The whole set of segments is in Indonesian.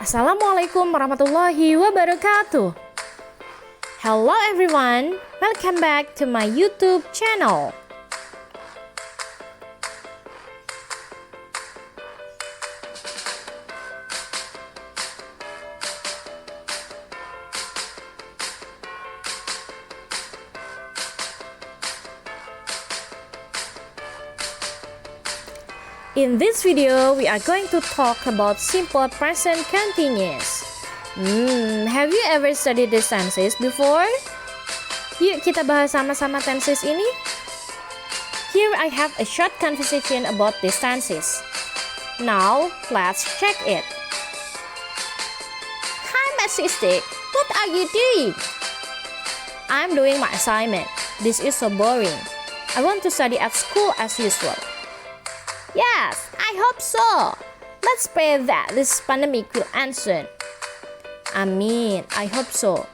Assalamualaikum warahmatullahi wabarakatuh. Hello everyone, welcome back to my YouTube channel. In this video, we are going to talk about simple present continuous. Have you ever studied the tenses before? Yuk kita bahas sama-sama tenses ini. Here I have a short conversation about these tenses. Now, let's check it. Hi, my sister. What are you doing? I'm doing my assignment. This is so boring. I want to study at school as usual. Yes, I hope so. Let's pray that this pandemic will end soon. I hope so.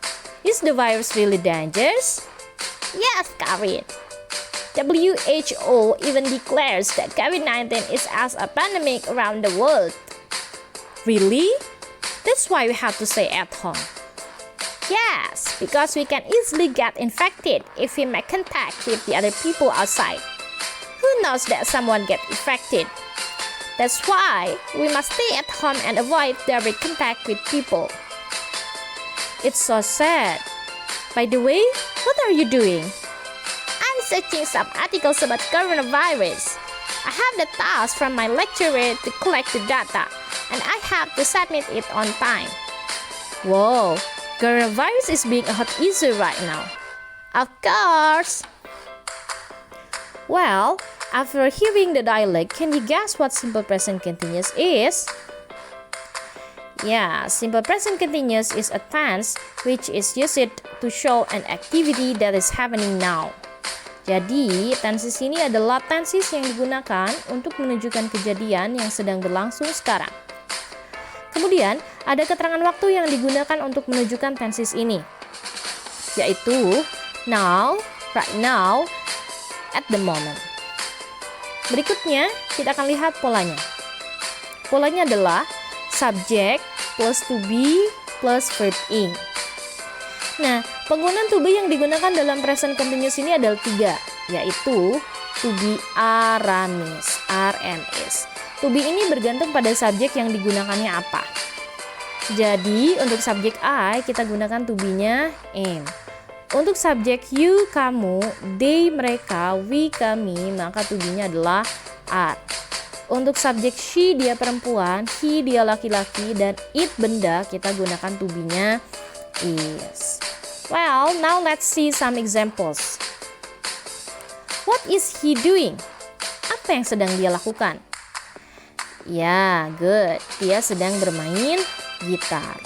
Is the virus really dangerous? Yes, Karin. WHO even declares that COVID-19 is as a pandemic around the world. Really? That's why we have to stay at home. Yes, because we can easily get infected if we make contact with the other people outside. Who knows that someone get infected? That's why we must stay at home and avoid direct contact with people. It's so sad. By the way, what are you doing? I'm searching some articles about coronavirus. I have the task from my lecturer to collect the data, and I have to submit it on time. Whoa, coronavirus is being a hot issue right now. Of course. Well, after hearing the dialect, can you guess what simple present continuous is? Yeah, simple present continuous is a tense which is used to show an activity that is happening now. Jadi, tenses ini adalah tenses yang digunakan untuk menunjukkan kejadian yang sedang berlangsung sekarang. Kemudian, ada keterangan waktu yang digunakan untuk menunjukkan tenses ini, yaitu now, right now, at the moment. Berikutnya, kita akan lihat polanya. Polanya adalah subject plus to be plus verb ing. Nah, penggunaan to be yang digunakan dalam present continuous ini adalah 3, yaitu to be RMS. To be ini bergantung pada subjek yang digunakannya apa. Jadi, untuk subjek I, kita gunakan to be-nya am. Untuk subjek you, kamu, they, mereka, we, kami, maka to be-nya adalah are. Untuk subjek she, dia perempuan, he, dia laki-laki, dan it, benda, kita gunakan to be-nya is. Well, now let's see some examples. What is he doing? Apa yang sedang dia lakukan? Ya, good. Dia sedang bermain gitar.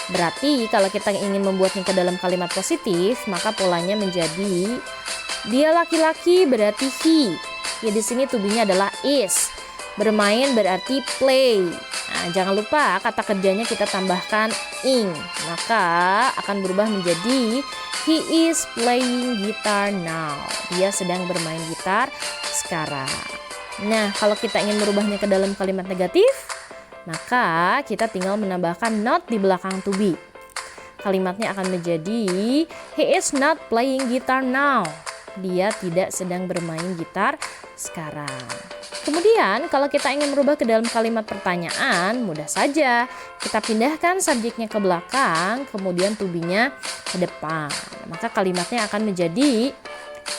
Berarti kalau kita ingin membuatnya ke dalam kalimat positif, maka polanya menjadi dia laki-laki berarti he. Ya di sini to be-nya adalah is. Bermain berarti play. Nah, jangan lupa kata kerjanya kita tambahkan ing. Maka akan berubah menjadi he is playing guitar now. Dia sedang bermain gitar sekarang. Nah, kalau kita ingin merubahnya ke dalam kalimat negatif, maka kita tinggal menambahkan not di belakang to be. Kalimatnya akan menjadi he is not playing guitar now. Dia tidak sedang bermain gitar sekarang. Kemudian kalau kita ingin merubah ke dalam kalimat pertanyaan, mudah saja. Kita pindahkan subjeknya ke belakang, kemudian to be-nya ke depan. Maka kalimatnya akan menjadi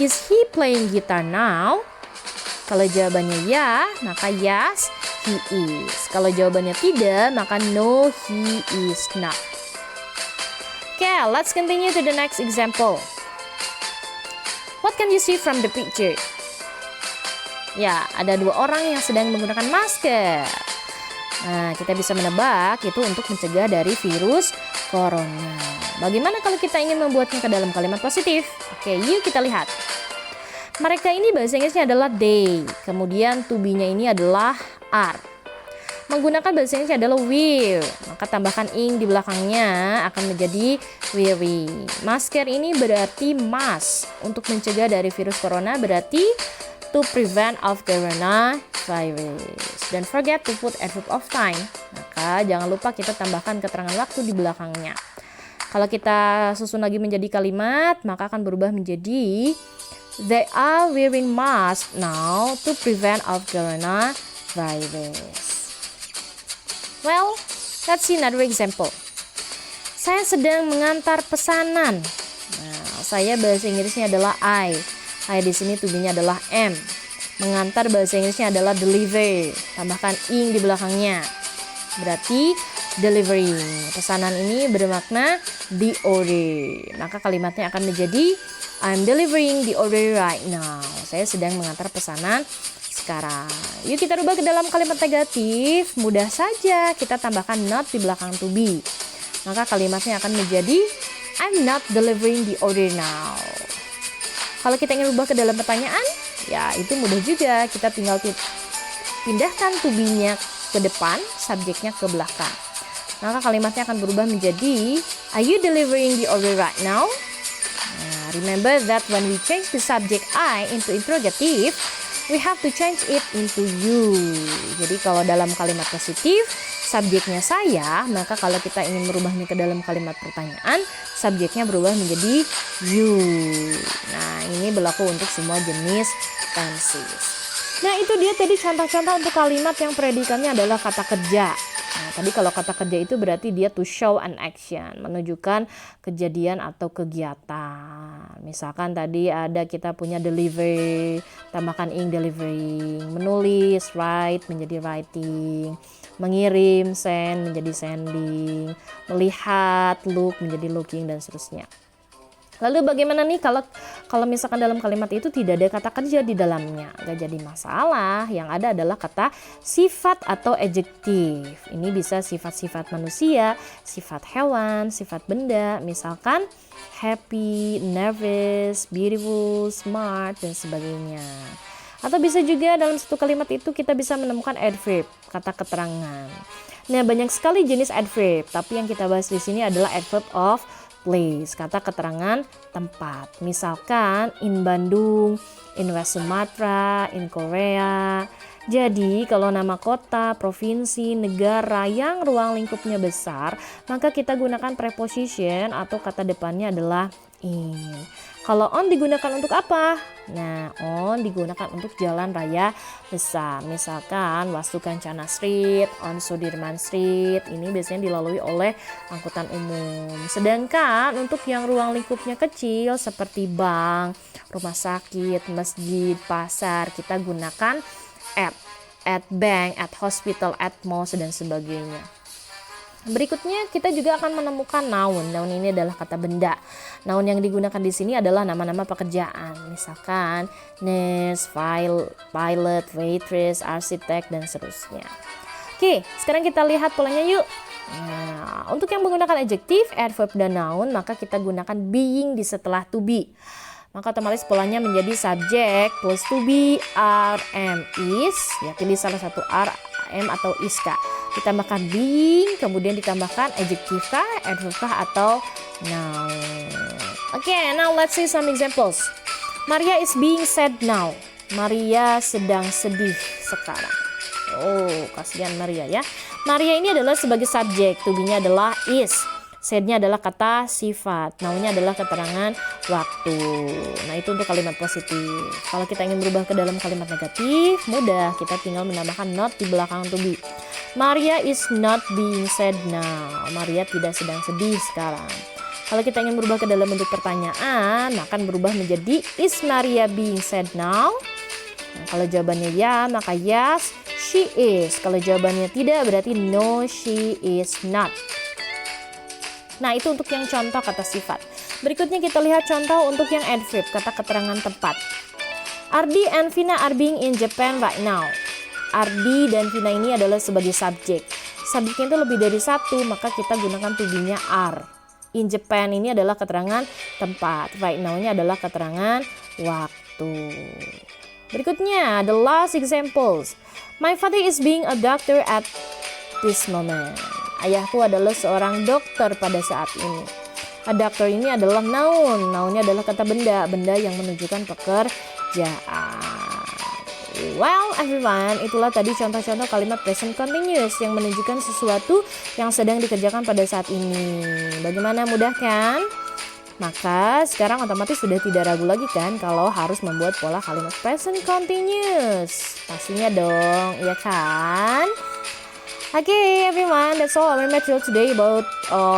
is he playing guitar now? Kalau jawabannya ya, maka yes, he is. Kalau jawabannya tidak, maka no, he is not. Okay, let's continue to the next example. What can you see from the picture? Ya, ada 2 orang yang sedang menggunakan masker. Nah, kita bisa menebak itu untuk mencegah dari virus corona. Bagaimana kalau kita ingin membuatnya ke dalam kalimat positif? Oke, yuk kita lihat. Mereka ini bahasa Inggrisnya adalah they, kemudian to be-nya ini adalah are. Menggunakan bahasa Inggrisnya adalah wear, maka tambahkan ing di belakangnya akan menjadi wearing. Masker ini berarti mask, untuk mencegah dari virus corona berarti to prevent of coronavirus. Don't forget to put adverb of time. Maka jangan lupa kita tambahkan keterangan waktu di belakangnya. Kalau kita susun lagi menjadi kalimat, maka akan berubah menjadi they are wearing mask now to prevent of coronavirus. Well, let's see another example. Saya sedang mengantar pesanan. Nah, saya bahasa Inggrisnya adalah I di sini to be-nya adalah am. Mengantar bahasa Inggrisnya adalah deliver. Tambahkan ing di belakangnya. Berarti delivering. Pesanan ini bermakna the order. Maka kalimatnya akan menjadi I'm delivering the order right now. Saya sedang mengantar pesanan sekarang. Yuk kita rubah ke dalam kalimat negatif. Mudah saja, kita tambahkan not di belakang to be. Maka kalimatnya akan menjadi I'm not delivering the order now. Kalau kita ingin rubah ke dalam pertanyaan, ya itu mudah juga. Kita tinggal pindahkan to be-nya ke depan, subjeknya ke belakang. Maka kalimatnya akan berubah menjadi are you delivering the order right now? Nah, remember that when we change the subject I into interrogative, we have to change it into you. Jadi kalau dalam kalimat positif, subjeknya saya, maka kalau kita ingin merubahnya ke dalam kalimat pertanyaan, subjeknya berubah menjadi you. Nah, ini berlaku untuk semua jenis tenses. Nah, itu dia tadi contoh-contoh untuk kalimat yang predikannya adalah kata kerja. Nah, tadi kalau kata kerja itu berarti dia to show an action, menunjukkan kejadian atau kegiatan. Misalkan tadi ada kita punya deliver, tambahkan ing delivering, menulis write menjadi writing, mengirim send menjadi sending, melihat look menjadi looking dan seterusnya. Lalu bagaimana nih kalau misalkan dalam kalimat itu tidak ada kata kerja di dalamnya? Gak jadi masalah, yang ada adalah kata sifat atau adjektif. Ini bisa sifat-sifat manusia, sifat hewan, sifat benda, misalkan happy, nervous, beautiful, smart, dan sebagainya. Atau bisa juga dalam satu kalimat itu kita bisa menemukan adverb, kata keterangan. Nah, banyak sekali jenis adverb, tapi yang kita bahas di sini adalah adverb of place, kata keterangan tempat. Misalkan in Bandung, in West Sumatra, in Korea. Jadi kalau nama kota, provinsi, negara yang ruang lingkupnya besar, maka kita gunakan preposition atau kata depannya adalah in. Kalau on digunakan untuk apa? Nah, on digunakan untuk jalan raya besar. Misalkan Wastu Kencana Street, on Sudirman Street. Ini biasanya dilalui oleh angkutan umum. Sedangkan untuk yang ruang lingkupnya kecil seperti bank, rumah sakit, masjid, pasar, kita gunakan at bank, at hospital, at mall, dan sebagainya. Berikutnya kita juga akan menemukan noun. Noun ini adalah kata benda. Noun yang digunakan di sini adalah nama-nama pekerjaan. Misalkan nurse, pilot, waitress, arsitek, dan seterusnya. Oke, sekarang kita lihat polanya yuk. Nah, untuk yang menggunakan adjektif, adverb, dan noun, maka kita gunakan being di setelah to be. Maka otomatis polanya menjadi subjek plus to be, are, am, is. Ya, pilih salah satu are, am, atau is kah. Ditambahkan being, kemudian ditambahkan adjektif kah, adverb kah, atau noun. Oke, now let's see some examples. Maria is being sad now. Maria sedang sedih sekarang. Oh, kasihan Maria ya. Maria ini adalah sebagai subjek, to be-nya adalah is. Sad-nya adalah kata sifat, noun-nya adalah keterangan waktu. Nah, itu untuk kalimat positif. Kalau kita ingin berubah ke dalam kalimat negatif, mudah. Kita tinggal menambahkan not di belakang to be. Maria is not being sad now. Maria tidak sedang sedih sekarang. Kalau kita ingin berubah ke dalam bentuk pertanyaan, akan berubah menjadi is Maria being sad now? Nah, kalau jawabannya ya, maka yes, she is. Kalau jawabannya tidak, berarti no, she is not. Nah, itu untuk yang contoh kata sifat. Berikutnya kita lihat contoh untuk yang adverb, kata keterangan tempat. Ardi and Vina are being in Japan right now. Ardi dan Vina ini adalah sebagai subjek. Subjeknya itu lebih dari satu, maka kita gunakan to be-nya are. In Japan ini adalah keterangan tempat. Right now-nya adalah keterangan waktu. Berikutnya, the last examples. My father is being a doctor at this moment. Ayahku adalah seorang dokter pada saat ini. A doctor ini adalah noun. Nounnya adalah kata benda. Benda yang menunjukkan pekerjaan. Well, everyone, itulah tadi contoh-contoh kalimat present continuous yang menunjukkan sesuatu yang sedang dikerjakan pada saat ini. Bagaimana, mudah kan? Maka sekarang otomatis sudah tidak ragu lagi kan kalau harus membuat pola kalimat present continuous. Pastinya dong, ya kan? Okay, everyone, that's all our material today about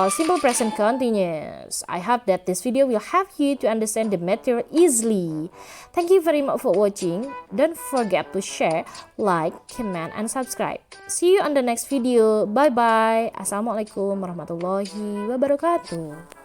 simple present continuous. I hope that this video will help you to understand the material easily. Thank you very much for watching. Don't forget to share, like, comment, and subscribe. See you on the next video. Bye-bye. Assalamualaikum warahmatullahi wabarakatuh.